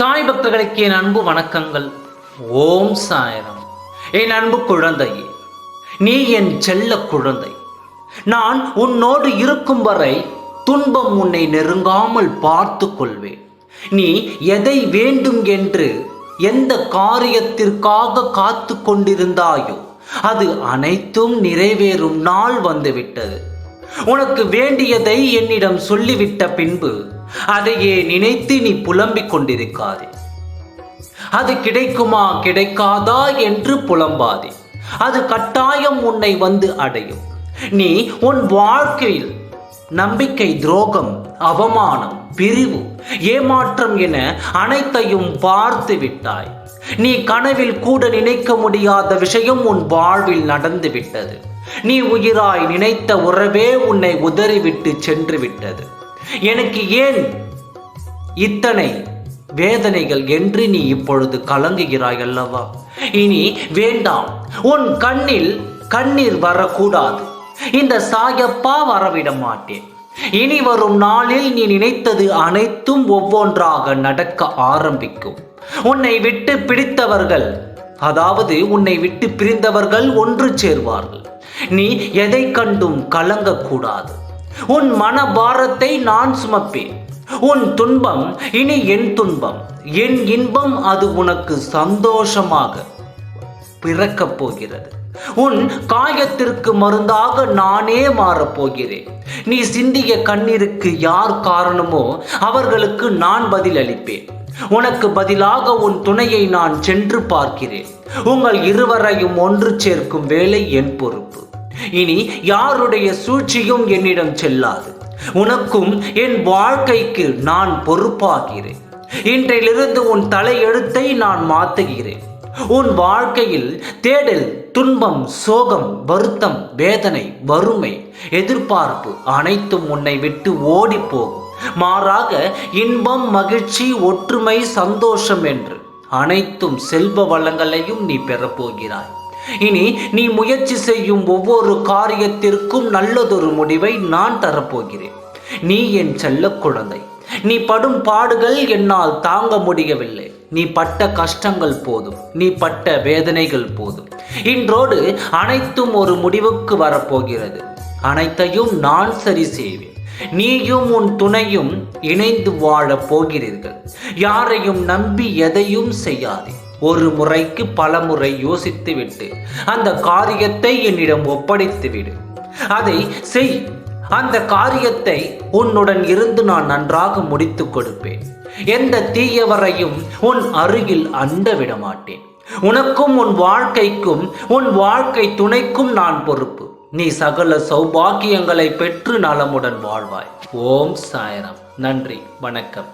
சாய் பக்தர்களுக்கு என் அன்பு வணக்கங்கள். ஓம் சாய்ராம். என் அன்பு குழந்தையே, நீ என் செல்ல குழந்தை. நான் உன்னோடு இருக்கும் வரை துன்பம் உன்னை நெருங்காமல் பார்த்து கொள்வேன். நீ எதை வேண்டும் என்று எந்த காரியத்திற்காக காத்து கொண்டிருந்தாயோ அது அனைத்தும் நிறைவேறும் நாள் வந்துவிட்டது. உனக்கு வேண்டியதை என்னிடம் சொல்லிவிட்ட பின்பு அதையே நினைத்து நீ புலம்பிக் கொண்டிருக்காதே. அது கிடைக்குமா கிடைக்காதா என்று புலம்பாதே. அது கட்டாயம் உன்னை வந்து அடையும். நீ உன் வாழ்க்கையில் நம்பிக்கை துரோகம், அவமானம், பிரிவு, ஏமாற்றம் என அனைத்தையும் பார்த்து விட்டாய். நீ கனவில் கூட நினைக்க முடியாத விஷயம் உன் வாழ்வில் நடந்து விட்டது. நீ உயிராய் நினைத்த உறவே உன்னை உதறிவிட்டு சென்று விட்டது. எனக்கு ஏன் இத்தனை வேதனைகள் என்று நீ இப்பொழுது கலங்குகிறாய் அல்லவா? இனி வேண்டாம். உன் கண்ணில் கண்ணீர் வரக்கூடாது. இந்த சாயப்பா வரவிட மாட்டேன். இனி வரும் நாளில் நீ நினைத்தது அனைத்தும் ஒவ்வொன்றாக நடக்க ஆரம்பிக்கும். உன்னை விட்டு பிடித்தவர்கள், அதாவது உன்னை விட்டு பிரிந்தவர்கள் ஒன்று சேர்வார்கள். நீ எதை கண்டும் கலங்கக்கூடாது. உன் மனபாரத்தை நான் சுமப்பேன். உன் துன்பம் இனி என் துன்பம், என் இன்பம். அது உனக்கு சந்தோஷமாக பிறக்கப் போகிறது. உன் காயத்திற்கு மருந்தாக நானே மாறப்போகிறேன். நீ சிந்திய கண்ணீருக்கு யார் காரணமோ அவர்களுக்கு நான் பதில் அளிப்பேன். உனக்கு பதிலாக உன் துணையை நான் சென்று பார்க்கிறேன். உங்கள் இருவரையும் ஒன்று சேர்க்கும் வேலை என் பொறுப்பு. இனி யாருடைய சூழ்ச்சியும் என்னிடம் செல்லாது. உனக்கும் என் வாழ்க்கைக்கு நான் பொறுப்பாகிறேன். இன்றையிலிருந்து உன் தலையெழுத்தை நான் மாற்றுகிறேன். உன் வாழ்க்கையில் தேடல், துன்பம், சோகம், வருத்தம், வேதனை, வறுமை, எதிர்பார்ப்பு அனைத்தும் உன்னை விட்டு ஓடி போகும். மாறாக இன்பம், மகிழ்ச்சி, ஒற்றுமை, சந்தோஷம் என்று அனைத்தும் செல்வ வளங்களையும் நீ பெறப்போகிறாய். இனி நீ முயற்சி செய்யும் ஒவ்வொரு காரியத்திற்கும் நல்லதொரு முடிவை நான் தரப்போகிறேன். நீ என் செல்ல குழந்தை. நீ படும் பாடுகள் என்னால் தாங்க முடியவில்லை. நீ பட்ட கஷ்டங்கள் போதும். நீ பட்ட வேதனைகள் போதும். இன்றோடு அனைத்தும் ஒரு முடிவுக்கு வரப்போகிறது. அனைத்தையும் நான் சரி செய்வேன். நீயும் உன் துணையும் இணைந்து வாழப் போகிறீர்கள். யாரையும் நம்பி எதையும் செய்யாதே. ஒரு முறைக்கு பல முறை யோசித்து விட்டு அந்த காரியத்தை என்னிடம் ஒப்படைத்து விடு. அதை செய். அந்த காரியத்தை உன்னுடன் இருந்து நான் நன்றாக முடித்து கொடுப்பேன். எந்த தீயவரையும் உன் அருகில் அண்ட விட மாட்டேன். உனக்கும் உன் வாழ்க்கைக்கும் உன் வாழ்க்கை துணைக்கும் நான் பொறுப்பு. நீ சகல சௌபாக்கியங்களை பெற்று நலமுடன் வாழ்வாய். ஓம் சாய்ராம். நன்றி, வணக்கம்.